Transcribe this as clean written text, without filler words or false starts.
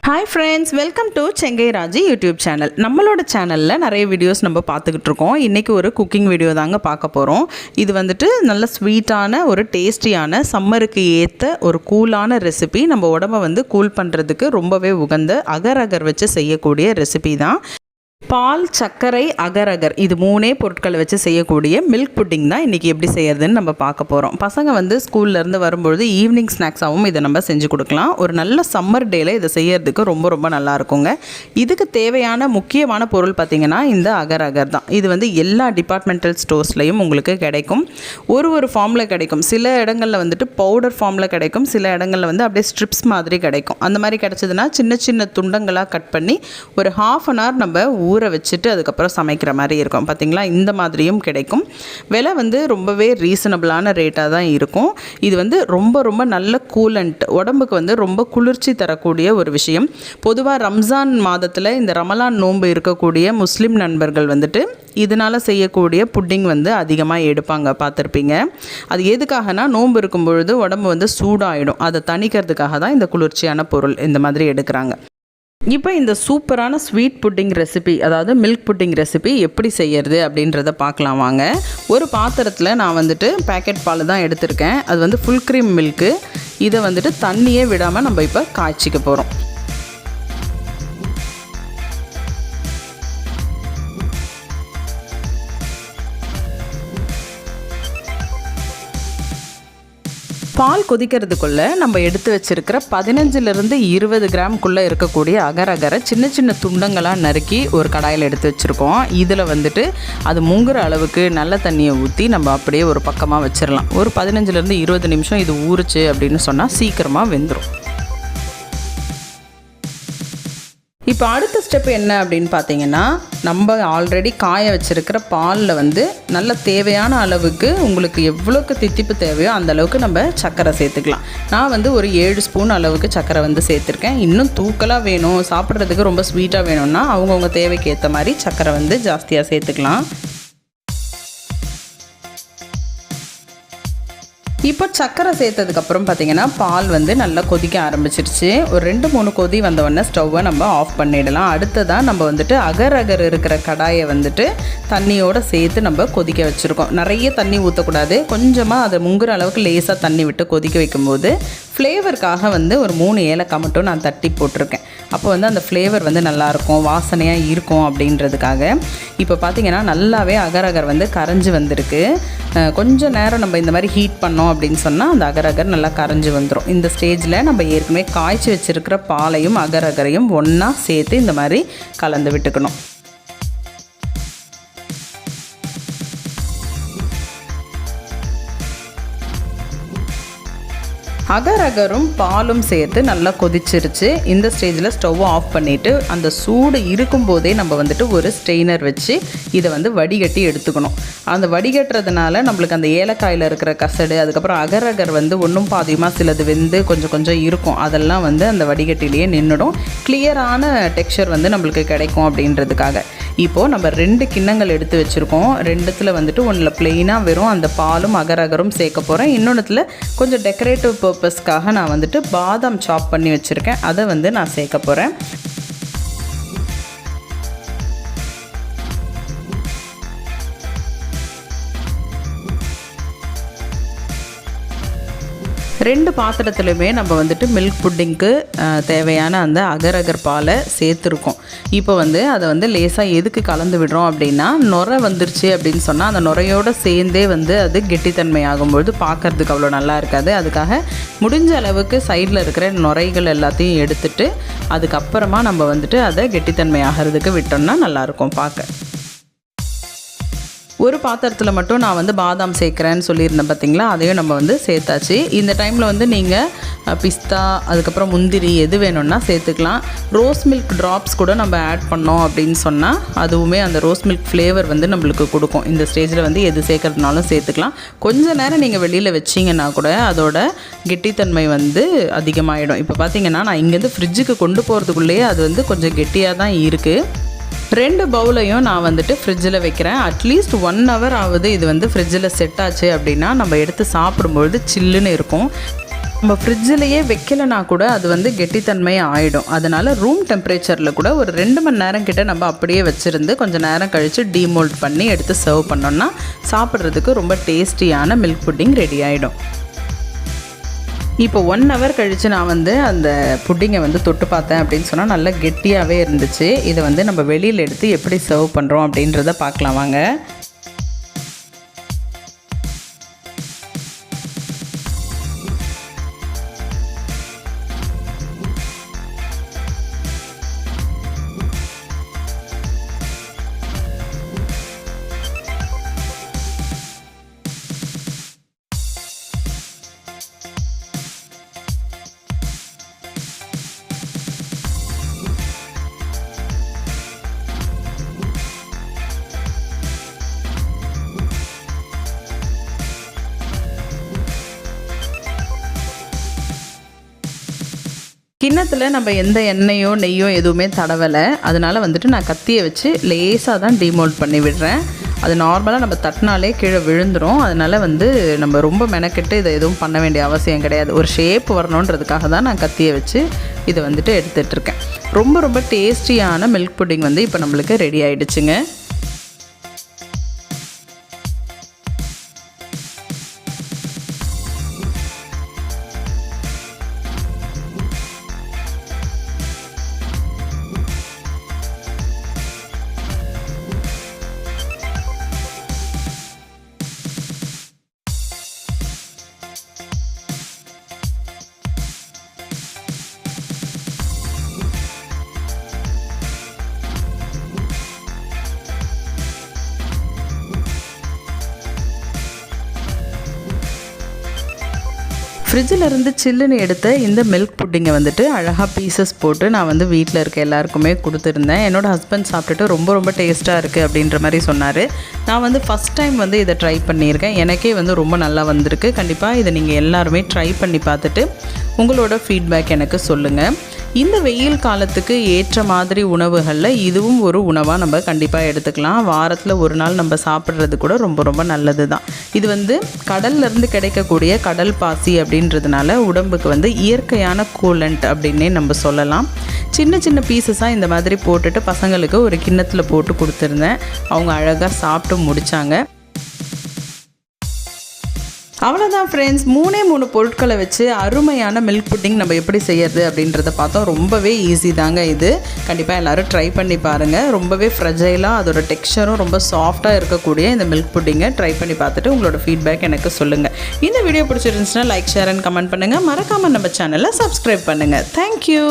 Hi friends, welcome to Chengai Raji YouTube channel. நம்மளோட சேனலில் நிறைய வீடியோஸ் நம்ம பார்த்துக்கிட்டு இருக்கோம். இன்றைக்கி ஒரு குக்கிங் வீடியோ தாங்க பார்க்க போகிறோம். இது வந்துட்டு நல்ல ஸ்வீட்டான ஒரு டேஸ்டியான சம்மருக்கு ஏற்ற ஒரு கூலான ரெசிபி. நம்ம உடம்பை வந்து கூல் பண்ணுறதுக்கு ரொம்பவே உகந்த அகர் அகர் வச்சு செய்யக்கூடிய ரெசிபி தான். பால், சர்க்கரை, அகர் அகர் இது மூணே பொருட்களை வச்சு செய்யக்கூடிய மில்க் புட்டிங் தான் இன்றைக்கி எப்படி செய்யறதுன்னு நம்ம பார்க்க போகிறோம். பசங்க வந்து ஸ்கூல்லேருந்து வரும்பொழுது ஈவினிங் ஸ்நாக்ஸாகவும் இதை நம்ம செஞ்சு கொடுக்கலாம். ஒரு நல்ல சம்மர் டேயில் இதை செய்யறதுக்கு ரொம்ப ரொம்ப நல்லா இருக்குங்க. இதுக்கு தேவையான முக்கியமான பொருள் பார்த்திங்கன்னா இந்த அகர் அகர் தான். இது வந்து எல்லா டிபார்ட்மெண்டல் ஸ்டோர்ஸ்லையும் உங்களுக்கு கிடைக்கும். ஒரு ஃபார்மில் கிடைக்கும். சில இடங்களில் வந்துட்டு பவுடர் ஃபார்மில் கிடைக்கும். சில இடங்களில் வந்து அப்படியே ஸ்ட்ரிப்ஸ் மாதிரி கிடைக்கும். அந்த மாதிரி கிடச்சதுன்னா சின்ன சின்ன துண்டங்களாக கட் பண்ணி ஒரு ½ அன் ஹவர் நம்ம ஊற வச்சுட்டு அதுக்கப்புறம் சமைக்கிற மாதிரி இருக்கும். பார்த்திங்களா, இந்த மாதிரியும் கிடைக்கும். விலை வந்து ரொம்பவே ரீசனபிளான ரேட்டாக தான் இருக்கும். இது வந்து ரொம்ப ரொம்ப நல்ல கூலண்ட், உடம்புக்கு வந்து ரொம்ப குளிர்ச்சி தரக்கூடிய ஒரு விஷயம். பொதுவாக ரம்ஜான் மாதத்தில் இந்த ரமலான் நோன்பு இருக்கக்கூடிய முஸ்லீம் நண்பர்கள் வந்துட்டு இதனால் செய்யக்கூடிய புட்டிங் வந்து அதிகமாக எடுப்பாங்க, பார்த்துருப்பீங்க. அது எதுக்காகனா, நோன்பு இருக்கும் பொழுது உடம்பு வந்து சூடாகிடும். அதை தணிக்கிறதுக்காக தான் இந்த குளிர்ச்சியான பொருள் இந்த மாதிரி எடுக்கிறாங்க. இப்போ இந்த சூப்பரான ஸ்வீட் புட்டிங் ரெசிபி, அதாவது மில்க் புட்டிங் ரெசிபி எப்படி செய்யறது அப்படின்றத பார்க்கலாம் வாங்க. ஒரு பாத்திரத்தில் நான் வந்துட்டு பேக்கெட் பால் தான் எடுத்திருக்கேன். அது வந்து ஃபுல் க்ரீம் மில்க்கு. இதை வந்துட்டு தண்ணியே விடாமல் நம்ம இப்போ காய்ச்சிக்க போகிறோம். பால் கொதிக்கிறதுக்குள்ளே நம்ம எடுத்து வச்சுருக்கிற 15லிருந்து 20 கிராம்குள்ளே இருக்கக்கூடிய அகர் அகரை சின்ன சின்ன துண்டங்களாக நறுக்கி ஒரு கடாயில் எடுத்து வச்சுருக்கோம். இதில் வந்துட்டு அது முங்குற அளவுக்கு நல்ல தண்ணியை ஊற்றி நம்ம அப்படியே ஒரு பக்கமாக வச்சிடலாம். ஒரு 15லிருந்து 20 நிமிஷம் இது ஊறுச்சு அப்படின்னு சொன்னால் சீக்கிரமாக வெந்துடும். இப்போ அடுத்த ஸ்டெப் என்ன அப்படின்னு பார்த்தீங்கன்னா, நம்ம ஆல்ரெடி காய வச்சுருக்கிற பாலில் வந்து நல்ல தேவையான அளவுக்கு உங்களுக்கு எவ்வளோக்கு தித்திப்பு தேவையோ அந்த அளவுக்கு நம்ம சர்க்கரை சேர்த்துக்கலாம். நான் வந்து ஒரு 7 ஸ்பூன் அளவுக்கு சர்க்கரை வந்து சேர்த்துருக்கேன். இன்னும் தூக்கலாக வேணும், சாப்பிட்றதுக்கு ரொம்ப ஸ்வீட்டாக வேணும்னா அவங்கவுங்க தேவைக்கு ஏற்ற மாதிரி சர்க்கரை வந்து ஜாஸ்தியாக சேர்த்துக்கலாம். இப்போ சர்க்கரை சேர்த்ததுக்கப்புறம் பார்த்திங்கன்னா பால் வந்து நல்லா கொதிக்க ஆரம்பிச்சிருச்சு. ஒரு 2-3 கொதி வந்தவொடனே ஸ்டவ்வை நம்ம ஆஃப் பண்ணிடலாம். அடுத்ததாக நம்ம வந்துட்டு அகர் அகர் இருக்கிற கடாயை வந்துட்டு தண்ணியோடு சேர்த்து நம்ம கொதிக்க வச்சுருக்கோம். நிறைய தண்ணி ஊற்றக்கூடாது, கொஞ்சமாக அதை முங்குற அளவுக்கு லேசாக தண்ணி விட்டு கொதிக்க வைக்கும்போது ஃப்ளேவருக்காக வந்து ஒரு 3 ஏலக்காய் மட்டும் நான் தட்டி போட்டிருக்கேன். அப்போ வந்து அந்த ஃப்ளேவர் வந்து நல்லாயிருக்கும், வாசனையாக இருக்கும் அப்படின்றதுக்காக. இப்போ பார்த்திங்கன்னா நல்லாவே அகர் அகர் வந்து கரைஞ்சி வந்திருக்கு. கொஞ்சம் நேரம் நம்ம இந்த மாதிரி ஹீட் பண்ணோம் அப்படின்னு சொன்னால் அந்த அகர் அகர் நல்லா கரைஞ்சி வந்துடும். இந்த ஸ்டேஜில் நம்ம ஏற்கனவே காய்ச்சி வச்சுருக்கிற பாலையும் அகர் அகரையும் ஒன்றா சேர்த்து இந்த மாதிரி கலந்து விட்டுக்கணும். அகர் அகரும் பாலும் சேர்த்து நல்லா கொதிச்சிருச்சு. இந்த ஸ்டேஜில் ஸ்டவ்வை ஆஃப் பண்ணிவிட்டு அந்த சூடு இருக்கும்போதே நம்ம வந்துட்டு ஒரு ஸ்ட்ரெயினர் வச்சு இதை வந்து வடிகட்டி எடுத்துக்கணும். அந்த வடிகட்டுறதுனால நம்மளுக்கு அந்த ஏலக்காயில் இருக்கிற கசடு, அதுக்கப்புறம் அகர் அகர் வந்து ஒன்றும் பாதியமாக சிலது வெந்து கொஞ்சம் கொஞ்சம் இருக்கும், அதெல்லாம் வந்து அந்த வடிகட்டிலேயே நின்றுடும். கிளியரான டெக்ஸ்சர் வந்து நம்மளுக்கு கிடைக்கும் அப்படின்றதுக்காக. இப்போது நம்ம 2 கிண்ணங்கள் எடுத்து வச்சுருக்கோம். 2த்தில் வந்துட்டு ஒன்றில் ப்ளெயினாக வெறும் அந்த பாலும் அகர் அகரும் சேர்க்க போகிறேன். இன்னொன்றுத்தில் கொஞ்சம் டெக்கரேட்டிவ் பர்பஸ்க்காக நான் வந்துட்டு பாதாம் சாப் பண்ணி வச்சுருக்கேன், அதை வந்து நான் சேர்க்க போகிறேன். ரெண்டு பாத்திரத்துலையுமே நம்ம வந்துட்டு மில்க் புட்டிங்க்கு தேவையான அந்த அகர் அகர் பாலை சேர்த்துருக்கோம். இப்போ வந்து அதை வந்து லேசாக எதுக்கு கலந்து விடுறோம் அப்படின்னா, நுரை வந்துருச்சு அப்படின்னு சொன்னால் அந்த நுரையோடு சேர்ந்தே வந்து அது கெட்டித்தன்மை ஆகும்பொழுது பார்க்குறதுக்கு அவ்வளோ நல்லா இருக்காது. அதுக்காக முடிஞ்ச அளவுக்கு சைடில் இருக்கிற நுரைகள் எல்லாத்தையும் எடுத்துட்டு அதுக்கப்புறமா நம்ம வந்துட்டு அதை கெட்டித்தன்மை ஆகிறதுக்கு விட்டோம்னா நல்லாயிருக்கும் பார்க்க. ஒரு பாத்திரத்தில் மட்டும் நான் வந்து பாதாம் சேர்க்குறேன்னு சொல்லியிருந்தேன் பார்த்திங்களா, அதையும் நம்ம வந்து சேர்த்தாச்சு. இந்த டைமில் வந்து நீங்கள் பிஸ்தா, அதுக்கப்புறம் முந்திரி எது வேணும்னா சேர்த்துக்கலாம். ரோஸ் மில்க் ட்ராப்ஸ் கூட நம்ம ஆட் பண்ணோம் அப்படின்னு சொன்னால் அதுவுமே அந்த ரோஸ் மில்க் ஃப்ளேவர் வந்து நம்மளுக்கு கொடுக்கும். இந்த ஸ்டேஜில் வந்து எது சேர்க்கறதுனாலும் சேர்த்துக்கலாம். கொஞ்சம் நேரம் நீங்கள் வெளியில் வச்சிங்கன்னா கூட அதோட கெட்டித்தன்மை வந்து அதிகமாகிடும். இப்போ பார்த்திங்கன்னா நான் இங்கேருந்து ஃப்ரிட்ஜுக்கு கொண்டு போகிறதுக்குள்ளேயே அது வந்து கொஞ்சம் கெட்டியாக தான் இருக்குது. 2 பவுலையும் நான் வந்துட்டு ஃப்ரிட்ஜில் வைக்கிறேன். அட்லீஸ்ட் 1 ஹவர் ஆகுது இது வந்து ஃப்ரிட்ஜில் செட் ஆச்சு அப்படின்னா நம்ம எடுத்து சாப்பிடும்பொழுது சில்லுன்னு இருக்கும். நம்ம ஃப்ரிட்ஜிலேயே வைக்கலைனா கூட அது வந்து கெட்டித்தன்மை ஆகிடும். அதனால் ரூம் டெம்பரேச்சரில் கூட ஒரு 2 மணி நேரம் கிட்ட நம்ம அப்படியே வச்சுருந்து கொஞ்சம் நேரம் கழித்து டீமோல்ட் பண்ணி எடுத்து சர்வ் பண்ணோம்னா சாப்பிட்றதுக்கு ரொம்ப டேஸ்டியான மில்க் புட்டிங் ரெடி ஆகிடும். இப்போ 1 ஹவர் கழித்து நான் வந்து அந்த புட்டிங்கை வந்து தொட்டு பார்த்தேன் அப்படின்னு சொன்னால் நல்லா கெட்டியாகவே இருந்துச்சு. இதை வந்து நம்ம வெளியில் எடுத்து எப்படி சர்வ் பண்ணுறோம் அப்படின்றத பார்க்கலாம் வாங்க. கிண்ணத்தில் நம்ம எந்த எண்ணெயோ நெய்யோ எதுவுமே தடவலை. அதனால் வந்துட்டு நான் கத்தியை வச்சு லேசாக தான் டீமோல்ட் பண்ணி விடுறேன். அது நார்மலாக நம்ம தட்டினாலே கீழே விழுந்துடும். அதனால் வந்து நம்ம ரொம்ப மெனக்கெட்டு இதை எதுவும் பண்ண வேண்டிய அவசியம் கிடையாது. ஒரு ஷேப் வரணுன்றதுக்காக தான் நான் கத்தியை வச்சு இதை வந்துட்டு எடுத்துகிட்ருக்கேன். ரொம்ப ரொம்ப டேஸ்டியான மில்க் புட்டிங் வந்து இப்போ நம்மளுக்கு ரெடி ஆகிடுச்சுங்க. ஃப்ரிட்ஜில் இருந்து சில்லுன்னு எடுத்த இந்த மில்க் புட்டிங்கை வந்துட்டு அழகாக பீசஸ் போட்டு நான் வந்து வீட்டில் இருக்க எல்லாருக்குமே கொடுத்துருந்தேன். என்னோடய ஹஸ்பண்ட் சாப்பிட்டுட்டு ரொம்ப ரொம்ப டேஸ்ட்டாக இருக்குது அப்படின்ற மாதிரி சொன்னார். நான் வந்து ஃபஸ்ட் டைம் வந்து இதை ட்ரை பண்ணியிருக்கேன். எனக்கே வந்து ரொம்ப நல்லா வந்திருக்கு. கண்டிப்பாக இதை நீங்கள் எல்லாருமே ட்ரை பண்ணி பார்த்துட்டு உங்களோட ஃபீட்பேக் எனக்கு சொல்லுங்கள். இந்த வெயில் காலத்துக்கு ஏற்ற மாதிரி உணவுகளில் இதுவும் ஒரு உணவாக நம்ம கண்டிப்பாக எடுத்துக்கலாம். வாரத்தில் ஒரு நாள் நம்ம சாப்பிட்றது கூட ரொம்ப ரொம்ப நல்லது தான். இது வந்து கடல்லேருந்து கிடைக்கக்கூடிய கடல் பாசி அப்படின்றதுனால உடம்புக்கு வந்து இயற்கையான கூலண்ட் அப்படின்னே நம்ம சொல்லலாம். சின்ன சின்ன பீசஸாக இந்த மாதிரி போட்டுட்டு பசங்களுக்கு ஒரு கிண்ணத்தில் போட்டு கொடுத்துருந்தேன். அவங்க அழகாக சாப்பிட்டு முடித்தாங்க. அவ்வளோதான் ஃப்ரெண்ட்ஸ், 3 பொருட்களை வச்சு அருமையான மில்க் புட்டிங் நம்ம எப்படி செய்யறது அப்படின்றத பார்த்தோம். ரொம்பவே ஈஸி தாங்க இது. கண்டிப்பாக எல்லோரும் ட்ரை பண்ணி பாருங்கள். ரொம்பவே ஃப்ரெஜைலாக அதோட டெக்ஸ்சரும் ரொம்ப சாஃப்டாக இருக்கக்கூடிய இந்த மில்க் புட்டிங்கை ட்ரை பண்ணி பார்த்துட்டு உங்களோட ஃபீட்பேக் எனக்கு சொல்லுங்கள். இந்த வீடியோ பிடிச்சிருந்துச்சுன்னா லைக், ஷேர் அண்ட் கமெண்ட் பண்ணுங்கள். மறக்காமல் நம்ம சேனலை சப்ஸ்கிரைப் பண்ணுங்கள். தேங்க்யூ.